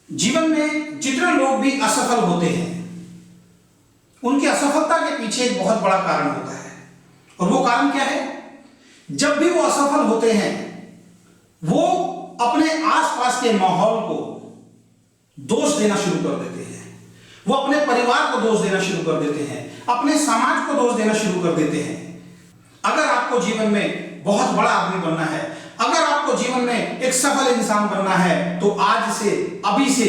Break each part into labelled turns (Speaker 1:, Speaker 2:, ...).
Speaker 1: जीवन में जितने लोग भी असफल होते हैं, उनकी असफलता के पीछे एक बहुत बड़ा कारण होता है। और वो कारण क्या है? जब भी वो असफल होते हैं, वो अपने आसपास के माहौल को दोष देना शुरू कर देते हैं। वो अपने परिवार को दोष देना शुरू कर देते हैं, अपने समाज को दोष देना शुरू कर देते हैं। अगर आपको जीवन में बहुत बड़ा आदमी बनना है, अगर आपको जीवन में एक सफल इंसान बनना है, तो आज से, अभी से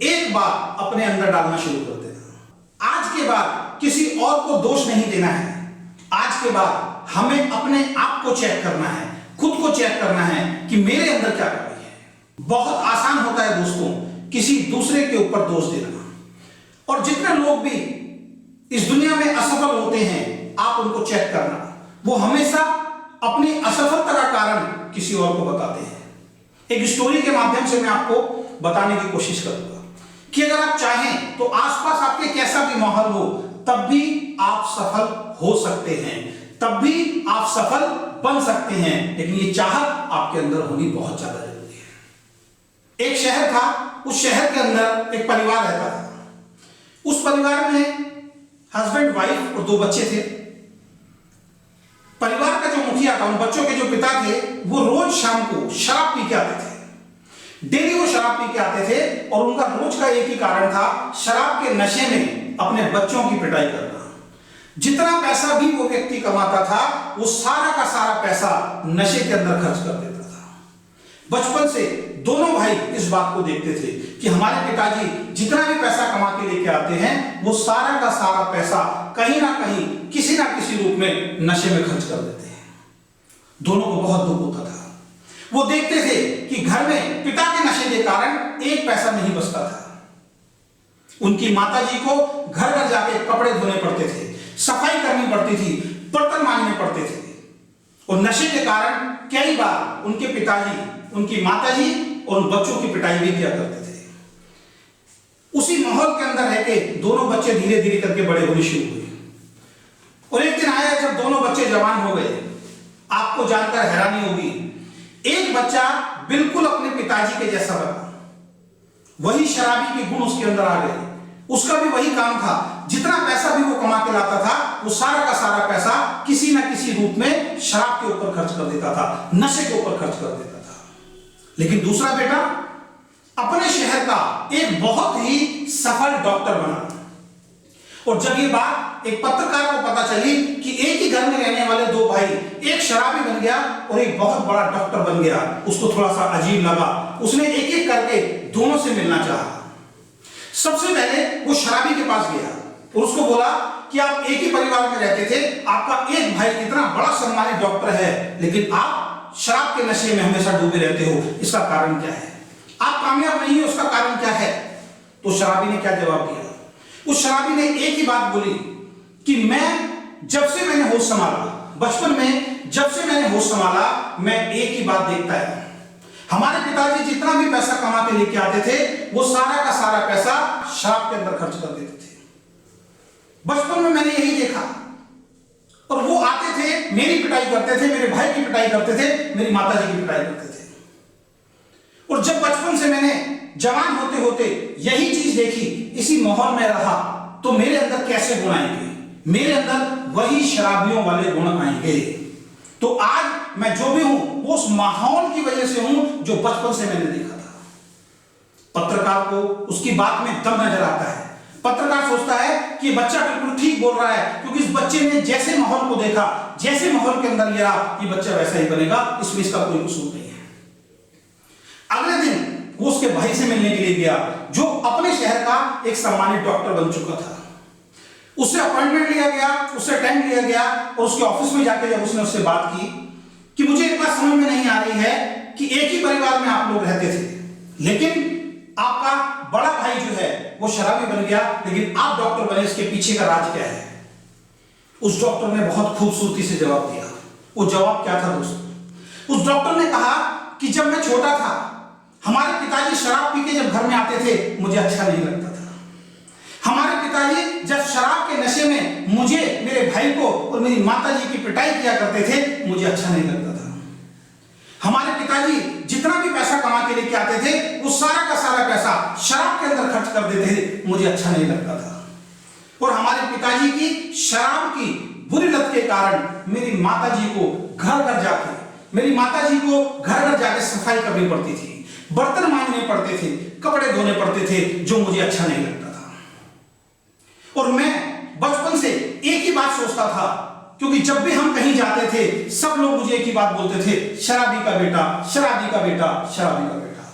Speaker 1: एक बार अपने अंदर डालना शुरू कर देना। आज के बाद किसी और को दोष नहीं देना है। आज के बाद हमें अपने आप को चेक करना है, खुद को चेक करना है कि मेरे अंदर क्या कमी है। बहुत आसान होता है दोस्तों किसी दूसरे के ऊपर दोष देना। और जितने लोग भी इस दुनिया में असफल होते हैं, आप उनको चेक करना, वो हमेशा अपनी असफलता का कारण किसी और को बताते हैं। एक स्टोरी के माध्यम से मैं आपको बताने की कोशिश करूंगा कि अगर आप चाहें तो आसपास आपके कैसा भी माहौल हो, तब भी आप सफल हो सकते हैं, तब भी आप सफल बन सकते हैं। लेकिन ये चाहत आपके अंदर होनी बहुत ज्यादा जरूरी है। एक शहर था, उस शहर के अंदर एक परिवार रहता था। उस परिवार में हस्बैंड, वाइफ और 2 बच्चे थे। परिवार का जो मुखिया था, उन बच्चों के जो पिता थे, वो रोज शाम को शराब पी के आते थे। डेली वो शराब पी के आते थे और उनका रोज का एक ही कारण था, शराब के नशे में अपने बच्चों की पिटाई करना। जितना पैसा भी वो व्यक्ति कमाता था, वो सारा का सारा पैसा नशे के अंदर खर्च कर देता था। बचपन से दोनों भाई इस बात को देखते थे कि हमारे पिताजी जितना भी पैसा कमा के लेके आते हैं, वो सारा का सारा पैसा कहीं ना कहीं, किसी ना किसी रूप में नशे में खर्च कर देते हैं। दोनों को बहुत दुख होता था। वो देखते थे कि घर में पिता के नशे के कारण एक पैसा नहीं बचता था। उनकी माताजी को घर घर जाके कपड़े धोने पड़ते थे, सफाई करनी पड़ती थी, बर्तन मांजने पड़ते थे। और नशे के कारण कई बार उनके पिताजी, उनकी माताजी और उन बच्चों की पिटाई भी किया करते थे। उसी माहौल के अंदर रह के दोनों बच्चे धीरे धीरे करके बड़े होने शुरू हुए। और एक दिन आया जब दोनों बच्चे जवान हो गए। आपको जानकर हैरानी होगी, एक बच्चा बिल्कुल अपने पिताजी के जैसा बना। वही शराबी के गुण उसके अंदर आ गए। उसका भी वही काम था, जितना पैसा भी वो कमा के लाता था, वो सारा का सारा पैसा किसी ना किसी रूप में शराब के ऊपर खर्च कर देता था, नशे के ऊपर खर्च कर देता था। लेकिन दूसरा बेटा अपने शहर का एक बहुत ही सफल डॉक्टर बना। और जब ये बात एक पत्रकार को पता चली कि एक ही घर में रहने वाले 2 भाई, एक शराबी बन गया और एक बहुत बड़ा डॉक्टर बन गया, उसको थोड़ा सा अजीब लगा। उसने एक एक करके दोनों से मिलना चाहा। सबसे पहले वो शराबी के पास गया और उसको बोला कि आप एक ही परिवार में रहते थे, आपका एक भाई इतना बड़ा सम्मानित डॉक्टर है, लेकिन आप शराब के नशे में हमेशा डूबे रहते हो, इसका कारण क्या है? आप कामयाब नहीं हो, उसका कारण क्या है? तो शराबी ने क्या जवाब दिया? उस शराबी ने एक ही बात बोली कि मैं जब से मैंने होश संभाला, बचपन में जब से मैंने होश संभाला, मैं एक ही बात देखता है, हमारे पिताजी जितना भी पैसा कमा के लेके आते थे, वो सारा का सारा पैसा शराब के अंदर खर्च कर देते थे। बचपन में मैंने यही देखा। और वो आते थे, मेरी पिटाई करते थे, मेरे भाई की पिटाई करते थे, मेरी माताजी की पिटाई करते थे। और जब बचपन से मैंने जवान होते होते यही चीज देखी, इसी माहौल में रहा, तो मेरे अंदर कैसे गुण आएंगे? मेरे अंदर वही शराबियों वाले गुण आएंगे। तो आज मैं जो भी हूं, वो उस माहौल की वजह से हूं जो बचपन से मैंने देखा था। पत्रकार को उसकी बात में दम नजर आता है। पत्रकार सोचता है कि बच्चा बिल्कुल ठीक बोल रहा है, क्योंकि इस बच्चे ने जैसे माहौल को देखा, जैसे माहौल के अंदर गया, ये बच्चा वैसा ही बनेगा, इसमें इसका कोई कसूर नहीं है। अगले दिन वो उसके भाई से मिलने के लिए गया, जो अपने शहर का एक सम्मानित डॉक्टर बन चुका था। उससे अपॉइंटमेंट लिया गया, उससे टाइम लिया गया, और उसके ऑफिस में जाकर जब उसने उससे बात की कि मुझे एक बात समझ में नहीं आ रही है कि एक ही परिवार में आप लोग रहते थे, लेकिन आपका बड़ा भाई जो है वो शराबी बन गया, लेकिन आप डॉक्टर बने, इसके पीछे का राज क्या है? उस डॉक्टर ने बहुत खूबसूरती से जवाब दिया। वो जवाब क्या था दोस्तों? उस डॉक्टर ने कहा कि जब मैं छोटा था, हमारे पिताजी शराब पी के जब घर में आते थे, मुझे अच्छा नहीं लगता था। हमारे पिताजी जब शराब के नशे में मुझे, मेरे भाई को और मेरी माताजी की पिटाई किया करते थे, मुझे अच्छा नहीं लगता था। हमारे पिताजी जितना भी पैसा कमा के लेके आते थे, वो सारा का सारा पैसा शराब कर देते थे, मुझे अच्छा नहीं लगता था। और हमारे पिताजी की शराब की बुरी लत के कारण मेरी माताजी को घर घर जाके सफाई करनी पड़ती थी, बर्तन मांजने पड़ते थे, कपड़े धोने पड़ते थे, जो मुझे अच्छा नहीं लगता था। और मैं बचपन से एक ही बात सोचता था, क्योंकि जब भी हम कहीं जाते थे सब लोग मुझे एक ही बात बोलते थे, शराबी का बेटा, शराबी का बेटा, शराबी का बेटा।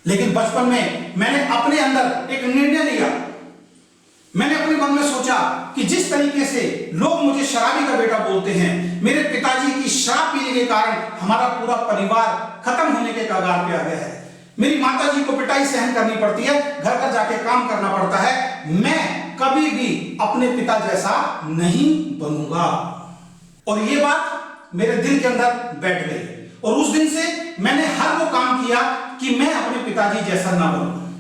Speaker 1: लेकिन बचपन में मैंने अपने अंदर एक निर्णय लिया। मैंने अपने मन में सोचा कि जिस तरीके से लोग मुझे शराबी का बेटा बोलते हैं, मेरे पिताजी की शराब पीने के कारण हमारा पूरा परिवार खत्म होने के कगार पे आ गया है। मेरी माताजी को पिटाई सहन करनी पड़ती है, घर घर जाके काम करना पड़ता है। मैं कभी भी अपने पिता जैसा नहीं बनूंगा। और ये बात मेरे दिल के अंदर बैठ गई, और उस दिन से मैंने हर वो काम किया कि मैं अपने पिताजी जैसा ना बनूं,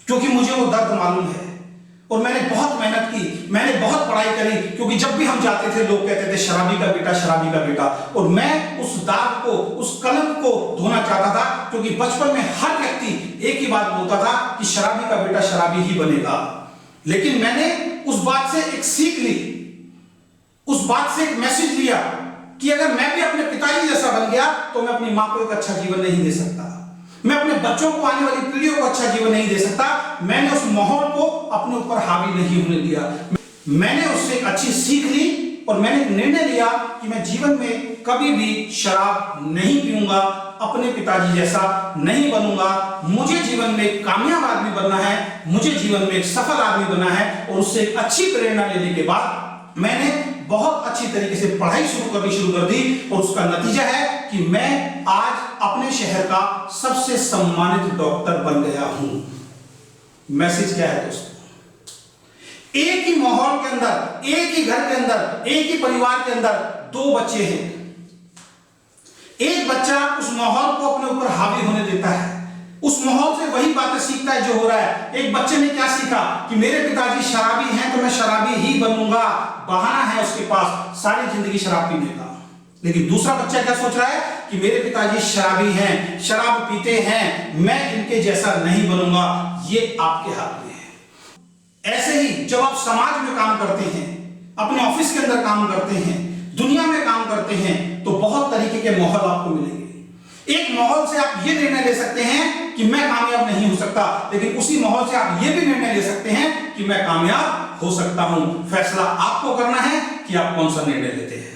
Speaker 1: क्योंकि मुझे वो दर्द मालूम है। और मैंने बहुत मेहनत की, मैंने बहुत पढ़ाई करी, क्योंकि जब भी हम जाते थे लोग कहते थे शराबी का बेटा, शराबी का बेटा। और मैं उस दाग को, उस कलंक को धोना चाहता था, क्योंकि बचपन में हर व्यक्ति एक ही बात बोलता था कि शराबी का बेटा शराबी ही बनेगा। लेकिन मैंने उस बात से एक सीख ली, उस बात से एक मैसेज लिया कि अगर मैं भी अपने पिताजी जैसा बन गया तो मैं अपनी मां को एक अच्छा जीवन नहीं दे सकता, मैं अपने बच्चों को, आने वाली पीढ़ियों को अच्छा जीवन नहीं दे सकता। मैंने उस माहौल को अपने ऊपर हावी नहीं होने दिया। मैंने उससे एक अच्छी सीख ली और मैंने निर्णय लिया कि मैं जीवन में कभी भी शराब नहीं पीऊंगा, अपने पिताजी जैसा नहीं बनूंगा। मुझे जीवन में कामयाब आदमी बनना है, मुझे जीवन में एक सफल आदमी बनना है। और उससे एक अच्छी प्रेरणा लेने के बाद मैंने बहुत अच्छी तरीके से पढ़ाई शुरू कर दी, और उसका नतीजा है कि मैं आज अपने शहर का सबसे सम्मानित डॉक्टर बन गया हूं। मैसेज क्या है दोस्तों? एक ही माहौल के अंदर, एक ही घर के अंदर, एक ही परिवार के अंदर दो बच्चे हैं। एक बच्चा उस माहौल को अपने ऊपर हावी होने देता है, उस माहौल से वही बातें सीखता है जो हो रहा है। एक बच्चे ने क्या सीखा कि मेरे पिताजी शराबी हैं तो मैं शराबी ही बनूंगा, बहाना है उसके पास सारी जिंदगी शराब पीने का। लेकिन दूसरा बच्चा क्या सोच रहा है कि मेरे पिताजी शराबी हैं, शराब पीते हैं, मैं इनके जैसा नहीं बनूंगा। ये आपके हाथ में है। ऐसे ही जब आप समाज में काम करते हैं, अपने ऑफिस के अंदर काम करते हैं, दुनिया में काम करते हैं, तो बहुत तरीके के माहौल आपको मिलेंगे। एक माहौल से आप ये निर्णय ले सकते हैं कि मैं कामयाब नहीं हो सकता, लेकिन उसी माहौल से आप ये भी निर्णय ले सकते हैं कि मैं कामयाब हो सकता हूं। फैसला आपको करना है कि आप कौन सा निर्णय लेते हैं।